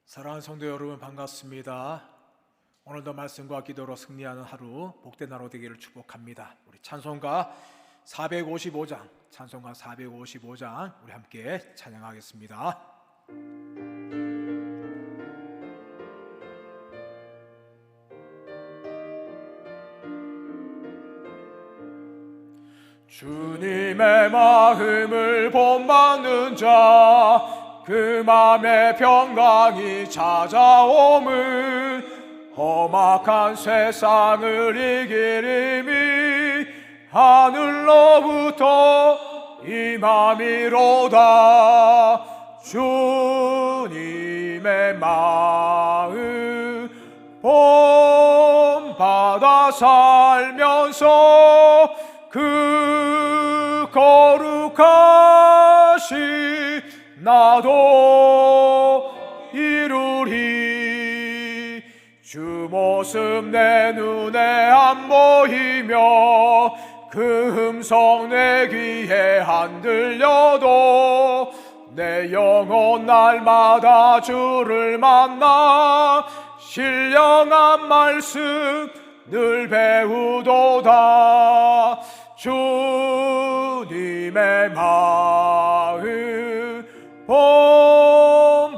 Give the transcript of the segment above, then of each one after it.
사랑하는 성도 여러분, 반갑습니다. 오늘도 말씀과 기도로 승리하는 하루, 복된 하루 되기를 축복합니다. 우리 찬송가 455장 우리 함께 찬양하겠습니다. 주님의 마음을 본받는 자, 그 맘에 평강이 찾아옴은 험악한 세상을 이길 힘이 하늘로부터 임함이로다. 주님의 마음 본받아 살면서 그 거룩하신 나도 이루리. 주 모습 내 눈에 안 보이며 그 음성 내 귀에 안 들려도 내 영혼 날마다 주를 만나 신령한 말씀 늘 배우도다. 주님의 마음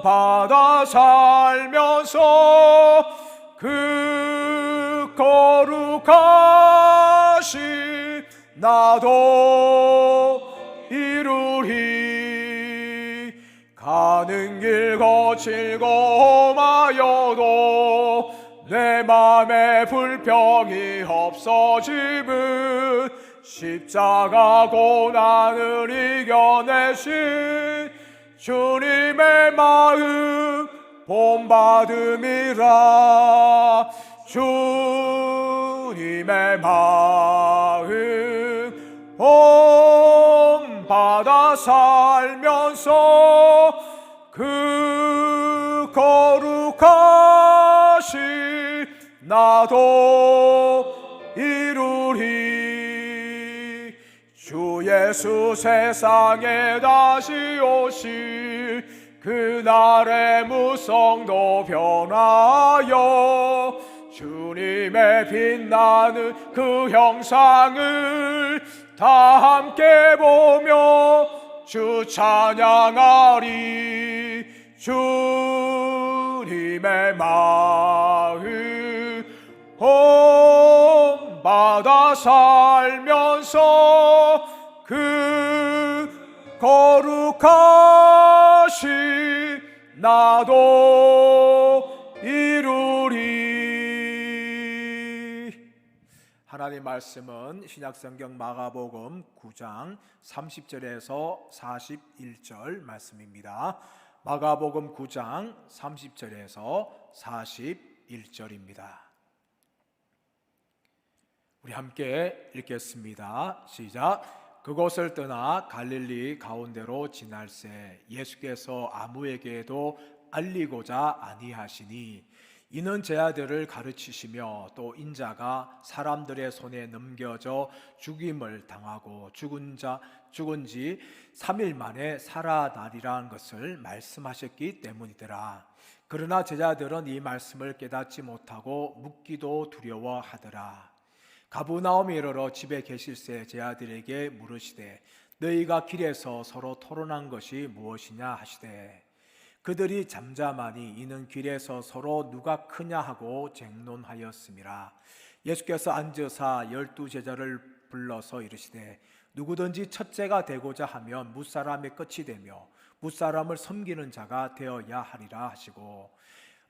본받아 살면서 그 거룩하신 나도 이루리. 가는 길 거칠고 험하여도 내 맘에 불평이 없어짐은 십자가 고난을 이겨내신 주님의 마음 본받음이라. 주님의 마음 본받아 살면서 그 거룩하신 나도 이루리. 주 예수 세상에 다시 오실 그날의 무성도 변하여 주님의 빛나는 그 형상을 다 함께 보며 주 찬양하리. 주님의 마음 본받아 살면서 그 거룩하신 나도 이루리. 하나님 말씀은 신약성경 마가복음 9장 30절에서 41절 말씀입니다. 마가복음 9장 30절에서 41절입니다. 우리 함께 읽겠습니다. 시작. 그곳을 떠나 갈릴리 가운데로 지날새 예수께서 아무에게도 알리고자 아니하시니 이는 제 아들을 가르치시며 또 인자가 사람들의 손에 넘겨져 죽임을 당하고 죽은 지 3일 만에 살아나리라는 것을 말씀하셨기 때문이더라. 그러나 제자들은 이 말씀을 깨닫지 못하고 묻기도 두려워하더라. 가버나움에 이르러 집에 계실새 제 아들에게 물으시되 너희가 길에서 서로 토론한 것이 무엇이냐 하시되 그들이 잠잠하니 이는 길에서 서로 누가 크냐 하고 쟁론하였음이라. 예수께서 앉으사 12제자를 불러서 이르시되 누구든지 첫째가 되고자 하면 뭇사람의 끝이 되며 뭇사람을 섬기는 자가 되어야 하리라 하시고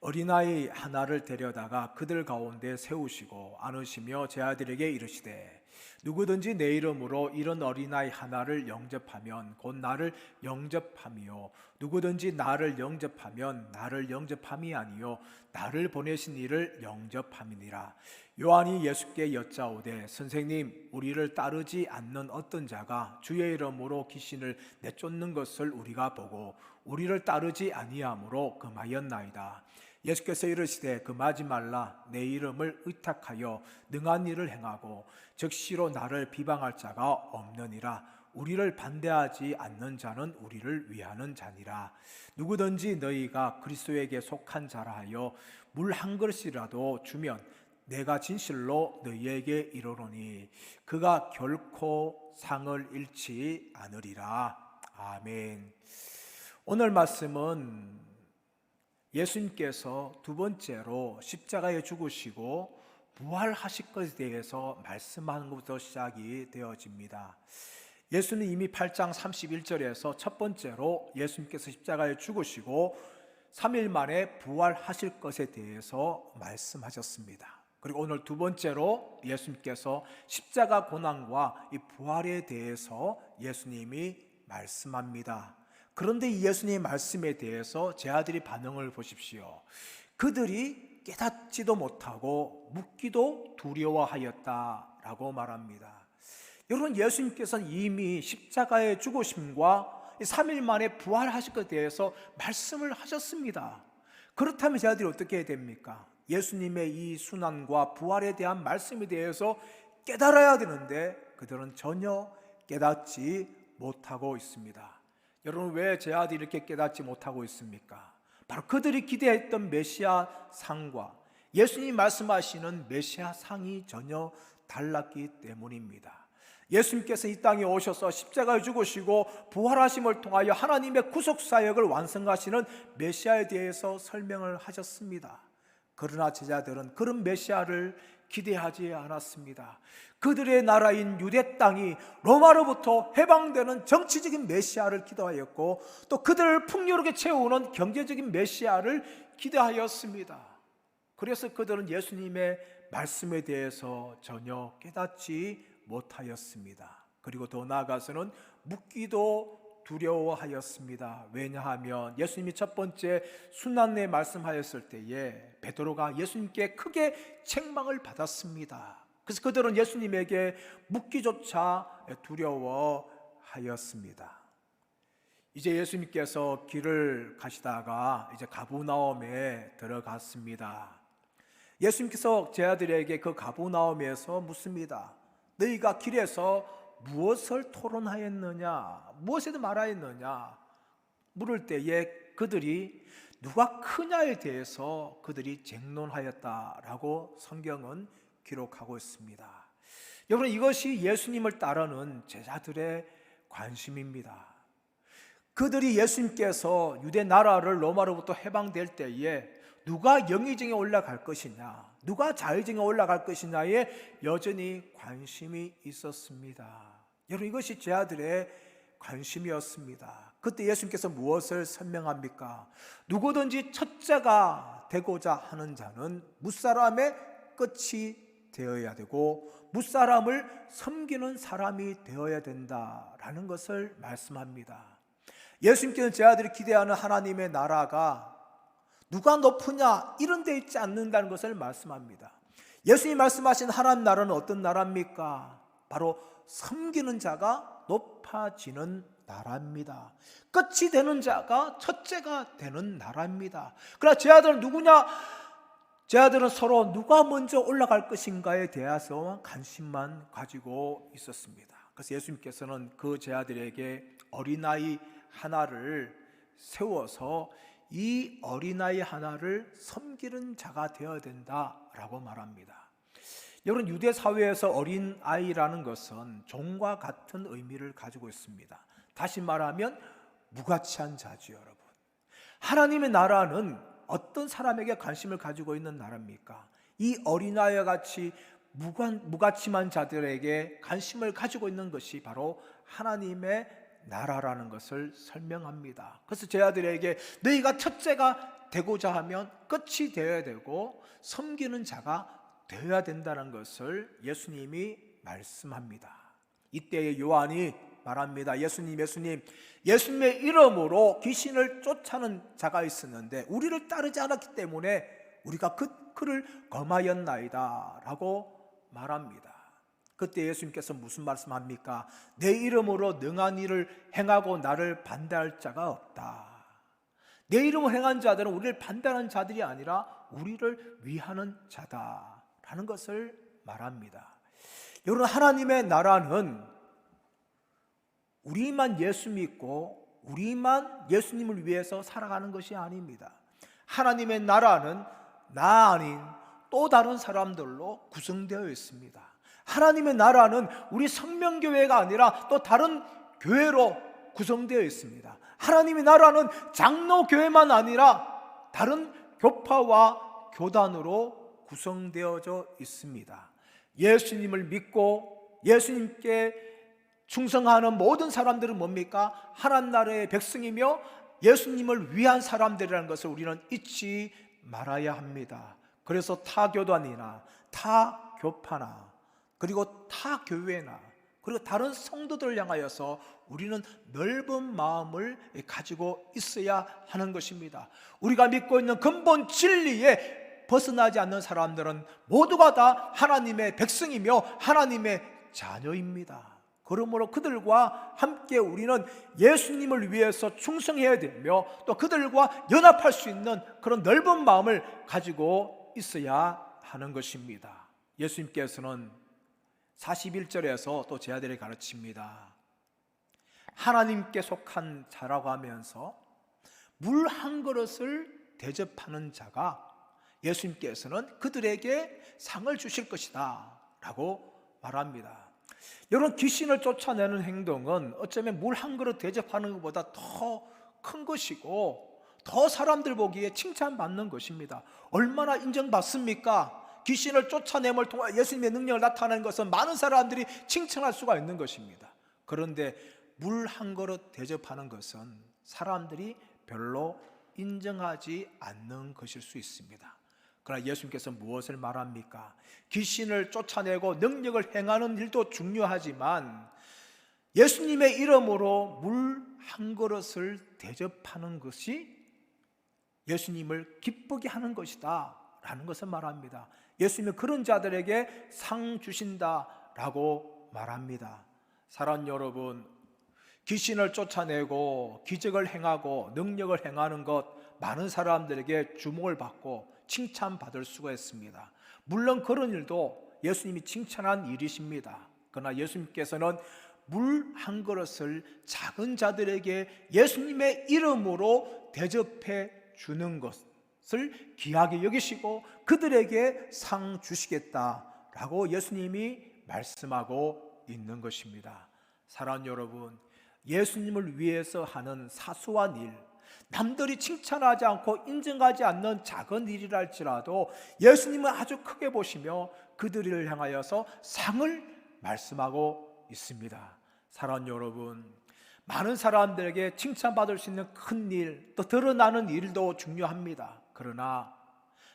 어린아이 하나를 데려다가 그들 가운데 세우시고 안으시며 제 아들에게 이르시되 누구든지 내 이름으로 이런 어린아이 하나를 영접하면 곧 나를 영접함이요 누구든지 나를 영접하면 나를 영접함이 아니요 나를 보내신 이를 영접함이니라. 요한이 예수께 여짜오되 선생님 우리를 따르지 않는 어떤 자가 주의 이름으로 귀신을 내쫓는 것을 우리가 보고 우리를 따르지 아니하므로 금하였나이다. 예수께서 이르시되 금하지 말라. 내 이름을 의탁하여 능한 일을 행하고 즉시로 나를 비방할 자가 없느니라. 우리를 반대하지 않는 자는 우리를 위하는 자니라. 누구든지 너희가 그리스도에게 속한 자라 하여 물 한 그릇이라도 주면 내가 진실로 너희에게 이르노니 그가 결코 상을 잃지 않으리라. 아멘. 오늘 말씀은 예수님께서 두 번째로 십자가에 죽으시고 부활하실 것에 대해서 말씀하는 것부터 시작이 되어집니다. 예수는 이미 8장 31절에서 첫 번째로 예수님께서 십자가에 죽으시고 3일 만에 부활하실 것에 대해서 말씀하셨습니다. 그리고 오늘 두 번째로 예수님께서 십자가 고난과 이 부활에 대해서 예수님이 말씀합니다. 그런데 이 예수님의 말씀에 대해서 제 아들이 반응을 보십시오. 그들이 깨닫지도 못하고 묻기도 두려워하였다라고 말합니다. 여러분, 예수님께서는 이미 십자가의 죽으심과 3일 만에 부활하실 것에 대해서 말씀을 하셨습니다. 그렇다면 제 아들이 어떻게 해야 됩니까? 예수님의 이 순환과 부활에 대한 말씀에 대해서 깨달아야 되는데 그들은 전혀 깨닫지 못하고 있습니다. 여러분, 왜 제 아들이 이렇게 깨닫지 못하고 있습니까? 바로 그들이 기대했던 메시아 상과 예수님이 말씀하시는 메시아 상이 전혀 달랐기 때문입니다. 예수님께서 이 땅에 오셔서 십자가에 죽으시고 부활하심을 통하여 하나님의 구속사역을 완성하시는 메시아에 대해서 설명을 하셨습니다. 그러나 제자들은 그런 메시아를 기대하지 않았습니다. 그들의 나라인 유대 땅이 로마로부터 해방되는 정치적인 메시아를 기도하였고 또 그들을 풍요롭게 채우는 경제적인 메시아를 기대하였습니다. 그래서 그들은 예수님의 말씀에 대해서 전혀 깨닫지 못하였습니다. 그리고 더 나아가서는 묻기도 두려워하였습니다. 왜냐하면 예수님이 첫 번째 순환에 말씀하였을 때에 베드로가 예수님께 크게 책망을 받았습니다. 그래서 그들은 예수님에게 묻기조차 두려워하였습니다. 이제 예수님께서 길을 가시다가 이제 가버나움에 들어갔습니다. 예수님께서 제자들에게 그 가버나움에서 묻습니다. 너희가 길에서 무엇을 토론하였느냐? 무엇에도 말하였느냐? 물을 때에 그들이 누가 크냐에 대해서 그들이 쟁론하였다라고 성경은 기록하고 있습니다. 여러분, 이것이 예수님을 따르는 제자들의 관심입니다. 그들이 예수님께서 유대 나라를 로마로부터 해방될 때에 누가 영의정에 올라갈 것이냐, 누가 자의정에 올라갈 것이냐에 여전히 관심이 있었습니다. 여러분, 이것이 제자들의 관심이었습니다. 그때 예수님께서 무엇을 설명합니까? 누구든지 첫째가 되고자 하는 자는 무사람의 끝이 되어야 되고 무사람을 섬기는 사람이 되어야 된다라는 것을 말씀합니다. 예수님께서는 제자들이 기대하는 하나님의 나라가 누가 높으냐 이런 데 있지 않는다는 것을 말씀합니다. 예수님이 말씀하신 하나님 나라는 어떤 나라입니까? 바로 섬기는 자가 높아지는 나라입니다. 끝이 되는 자가 첫째가 되는 나라입니다. 그러나 제자들은 누구냐? 제자들은 서로 누가 먼저 올라갈 것인가에 대해서 관심만 가지고 있었습니다. 그래서 예수님께서는 그 제자들에게 어린아이 하나를 세워서 이 어린아이 하나를 섬기는 자가 되어야 된다라고 말합니다. 여러분, 유대 사회에서 어린아이라는 것은 종과 같은 의미를 가지고 있습니다. 다시 말하면 무가치한 자죠. 여러분, 하나님의 나라는 어떤 사람에게 관심을 가지고 있는 나라입니까? 이 어린아이와 같이 무가치만 자들에게 관심을 가지고 있는 것이 바로 하나님의 나라라는 것을 설명합니다. 그래서 제 아들에게 너희가 첫째가 되고자 하면 끝이 되어야 되고 섬기는 자가 되어야 된다는 것을 예수님이 말씀합니다. 이때에 요한이 말합니다. 예수님의 이름으로 귀신을 쫓아는 자가 있었는데 우리를 따르지 않았기 때문에 우리가 그를 검하였나이다 라고 말합니다. 그때 예수님께서 무슨 말씀합니까? 내 이름으로 능한 일을 행하고 나를 반대할 자가 없다. 내 이름으로 행한 자들은 우리를 반대하는 자들이 아니라 우리를 위하는 자다라는 것을 말합니다. 여러분, 하나님의 나라는 우리만 예수 믿고 우리만 예수님을 위해서 살아가는 것이 아닙니다. 하나님의 나라는 나 아닌 또 다른 사람들로 구성되어 있습니다. 하나님의 나라는 우리 성명교회가 아니라 또 다른 교회로 구성되어 있습니다. 하나님의 나라는 장로교회만 아니라 다른 교파와 교단으로 구성되어져 있습니다. 예수님을 믿고 예수님께 충성하는 모든 사람들은 뭡니까? 하나님 나라의 백성이며 예수님을 위한 사람들이라는 것을 우리는 잊지 말아야 합니다. 그래서 타 교단이나 타 교파나 그리고 타 교회나 그리고 다른 성도들을 향하여서 우리는 넓은 마음을 가지고 있어야 하는 것입니다. 우리가 믿고 있는 근본 진리에 벗어나지 않는 사람들은 모두가 다 하나님의 백성이며 하나님의 자녀입니다. 그러므로 그들과 함께 우리는 예수님을 위해서 충성해야 되며 또 그들과 연합할 수 있는 그런 넓은 마음을 가지고 있어야 하는 것입니다. 예수님께서는 41절에서 또 제 아들에게 가르칩니다. 하나님께 속한 자라고 하면서 물 한 그릇을 대접하는 자가 예수님께서는 그들에게 상을 주실 것이다 라고 말합니다. 여러분, 귀신을 쫓아내는 행동은 어쩌면 물 한 그릇 대접하는 것보다 더 큰 것이고 더 사람들 보기에 칭찬받는 것입니다. 얼마나 인정받습니까? 귀신을 쫓아냄을 통해 예수님의 능력을 나타내는 것은 많은 사람들이 칭찬할 수가 있는 것입니다. 그런데 물 한 그릇 대접하는 것은 사람들이 별로 인정하지 않는 것일 수 있습니다. 그러나 예수님께서 무엇을 말합니까? 귀신을 쫓아내고 능력을 행하는 일도 중요하지만 예수님의 이름으로 물 한 그릇을 대접하는 것이 예수님을 기쁘게 하는 것이다 라는 것을 말합니다. 예수님은 그런 자들에게 상 주신다라고 말합니다. 사랑하는 여러분, 귀신을 쫓아내고 기적을 행하고 능력을 행하는 것 많은 사람들에게 주목을 받고 칭찬받을 수가 있습니다. 물론 그런 일도 예수님이 칭찬한 일이십니다. 그러나 예수님께서는 물 한 그릇을 작은 자들에게 예수님의 이름으로 대접해 주는 것을 귀하게 여기시고 그들에게 상 주시겠다라고 예수님이 말씀하고 있는 것입니다. 사랑하는 여러분, 예수님을 위해서 하는 사소한 일, 남들이 칭찬하지 않고 인정하지 않는 작은 일이라 할지라도 예수님은 아주 크게 보시며 그들을 향하여서 상을 말씀하고 있습니다. 사랑하는 여러분, 많은 사람들에게 칭찬받을 수 있는 큰 일, 또 드러나는 일도 중요합니다. 그러나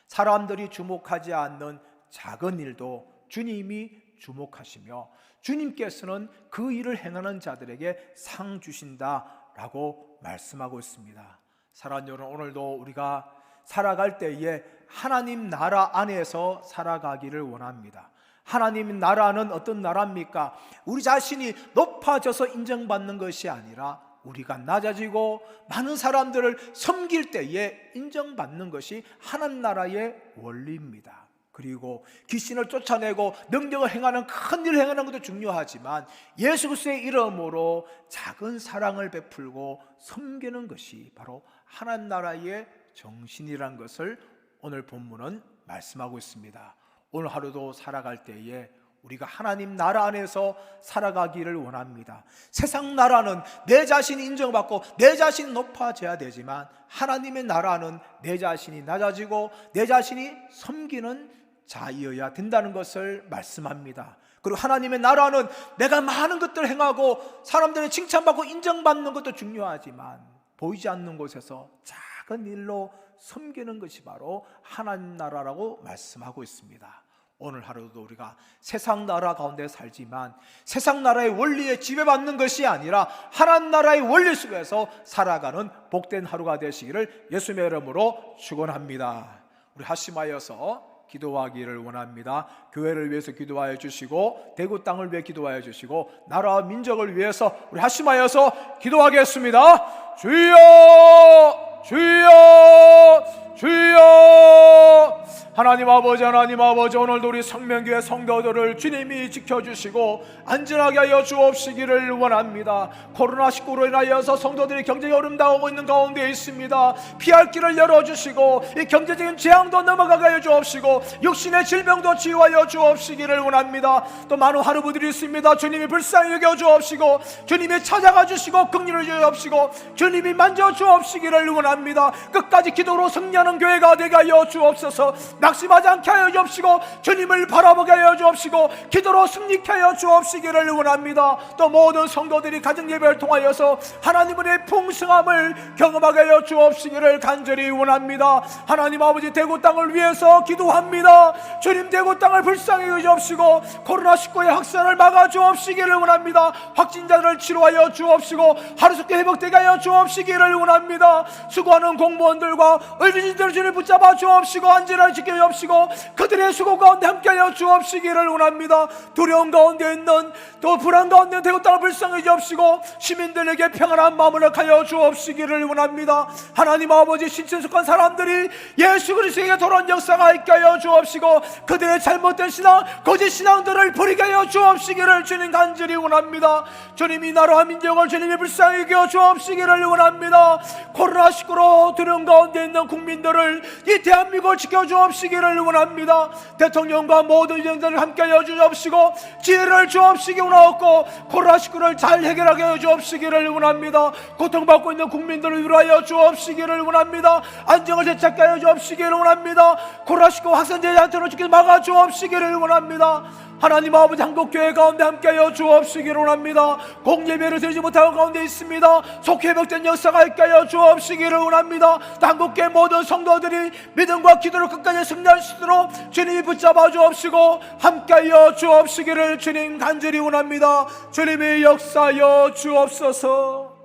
사람들이 주목하지 않는 작은 일도 주님이 주목하시며 주님께서는 그 일을 행하는 자들에게 상 주신다라고 말씀하고 있습니다. 사랑하는 여러분, 오늘도 우리가 살아갈 때에 하나님 나라 안에서 살아가기를 원합니다. 하나님 나라는 어떤 나라입니까? 우리 자신이 높아져서 인정받는 것이 아니라 우리가 낮아지고 많은 사람들을 섬길 때에 인정받는 것이 하나님 나라의 원리입니다. 그리고 귀신을 쫓아내고 능력을 행하는 큰 일을 행하는 것도 중요하지만 예수 그리스도의 이름으로 작은 사랑을 베풀고 섬기는 것이 바로 하나님 나라의 정신이라는 것을 오늘 본문은 말씀하고 있습니다. 오늘 하루도 살아갈 때에 우리가 하나님 나라 안에서 살아가기를 원합니다. 세상 나라는 내 자신이 인정받고 내 자신이 높아져야 되지만 하나님의 나라는 내 자신이 낮아지고 내 자신이 섬기는 자이어야 된다는 것을 말씀합니다. 그리고 하나님의 나라는 내가 많은 것들을 행하고 사람들의 칭찬받고 인정받는 것도 중요하지만 보이지 않는 곳에서 작은 일로 섬기는 것이 바로 하나님 나라라고 말씀하고 있습니다. 오늘 하루도 우리가 세상 나라 가운데 살지만 세상 나라의 원리에 지배받는 것이 아니라 하나님 나라의 원리 속에서 살아가는 복된 하루가 되시기를 예수님의 이름으로 축원합니다. 우리 합심하여서 기도하기를 원합니다. 교회를 위해서 기도하여 주시고 대구 땅을 위해 기도하여 주시고 나라와 민족을 위해서 우리 합심하여서 기도하겠습니다. 주여 주여 주여 하나님 아버지, 하나님 아버지, 오늘도 우리 성명교회 성도들을 주님이 지켜주시고 안전하게 하여 주옵시기를 원합니다. 코로나19로 인하여서 성도들이 경제에 어려움당하고 있는 가운데 있습니다. 피할 길을 열어주시고 이 경제적인 재앙도 넘어가게 하여 주옵시고 육신의 질병도 치유하여 주옵시기를 원합니다. 또 많은 하루부들이 있습니다. 주님이 불쌍히 여겨 주옵시고 주님이 찾아가 주시고 긍휼을 주옵시고 주님이 만져 주옵시기를 원합니다. 끝까지 기도로 승리하는 교회가 되게 하여 주옵소서. 낙심하지 않게 하여 주옵시고 주님을 바라보게 하여 주옵시고 기도로 승리케 하여 주옵시기를 원합니다. 또 모든 성도들이 가정 예배를 통하여서 하나님의 풍성함을 경험하게 하여 주옵시기를 간절히 원합니다. 하나님 아버지, 대구 땅을 위해서 기도합니다. 주님, 대구 땅을 불쌍히 여겨 주옵시고 코로나19의 확산을 막아 주옵시기를 원합니다. 확진자들을 치료하여 주옵시고 하루속히 회복되게 하여 주옵시기를 원합니다. 수고하는 공무원들과 의료진들을 주님 붙잡아 주옵시고 안전하게 지켜 주옵시고 그들의 수고 가운데 함께하여 주옵시기를 원합니다. 두려움 가운데 있는 또 불안 가운데 있는 대구 땅을 불쌍히 주옵시고 시민들에게 평안한 마음을 하여 주옵시기를 원합니다. 하나님 아버지, 신천에 속한 사람들이 예수 그리스도에게 돌아온 역사가 있게 하여 주옵시고 그들의 잘못된 신앙, 거짓 신앙들을 버리게 하여 주옵시기를 주님 간절히 원합니다. 주님, 이 나라와 민족을 주님이 불쌍히 여겨 주옵시기를 원합니다. 코로나19로 두려움 가운데 있는 국민들을, 이 대한민국을 지켜 주옵시기를 원합니다. 대통령과 모든 정당을 함께 하여 주옵시고 지혜를 주옵시기 원하옵고 코로나19를 잘 해결하게 하여 주옵시기를 원합니다. 고통받고 있는 국민들을 위로하여 주옵시기를 원합니다. 안정을 되찾게 하여 주옵시기를 원합니다. 코로나19 확산되지 않도록 주께서 막아 주옵시기를 원합니다. 하나님 아버지, 한국교회 가운데 함께하여 주옵시기를 원합니다. 공예배를 드리지 못하는 가운데 있습니다. 속히 회복된 역사가 있게 하여 주옵시기를 원합니다. 한국교회 모든 성도들이 믿음과 기도로 끝까지 승리할 수 있도록 주님이 붙잡아 주옵시고 함께하여 주옵시기를 주님 간절히 원합니다. 주님의 역사하여 주옵소서.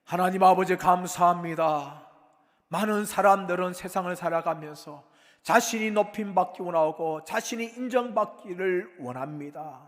하나님 아버지, 감사합니다. 많은 사람들은 세상을 살아가면서 자신이 높임받기 원하고 자신이 인정받기를 원합니다.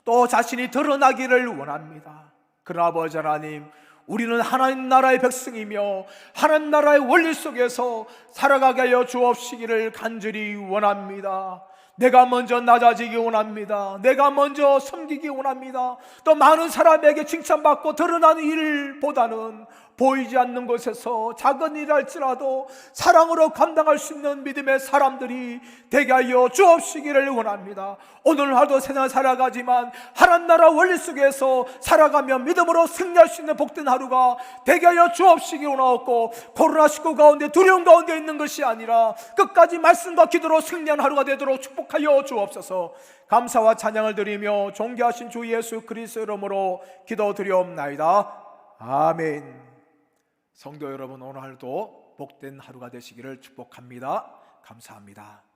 또 자신이 드러나기를 원합니다. 그러나 아버지 하나님, 우리는 하나님 나라의 백성이며 하나님 나라의 원리 속에서 살아가게 하여 주옵시기를 간절히 원합니다. 내가 먼저 낮아지기 원합니다. 내가 먼저 섬기기 원합니다. 또 많은 사람에게 칭찬받고 드러나는 일보다는 보이지 않는 곳에서 작은 일할지라도 사랑으로 감당할 수 있는 믿음의 사람들이 되게 하여 주옵시기를 원합니다. 오늘 하루도 세상을 살아가지만 하나님 나라 원리 속에서 살아가며 믿음으로 승리할 수 있는 복된 하루가 되게 하여 주옵시기 원하옵고 코로나19 가운데 두려움 가운데 있는 것이 아니라 끝까지 말씀과 기도로 승리한 하루가 되도록 축복하여 주옵소서. 감사와 찬양을 드리며 존귀하신 주 예수 그리스도 이름으로 기도드리옵나이다. 아멘. 성도 여러분, 오늘 하루도 복된 하루가 되시기를 축복합니다. 감사합니다.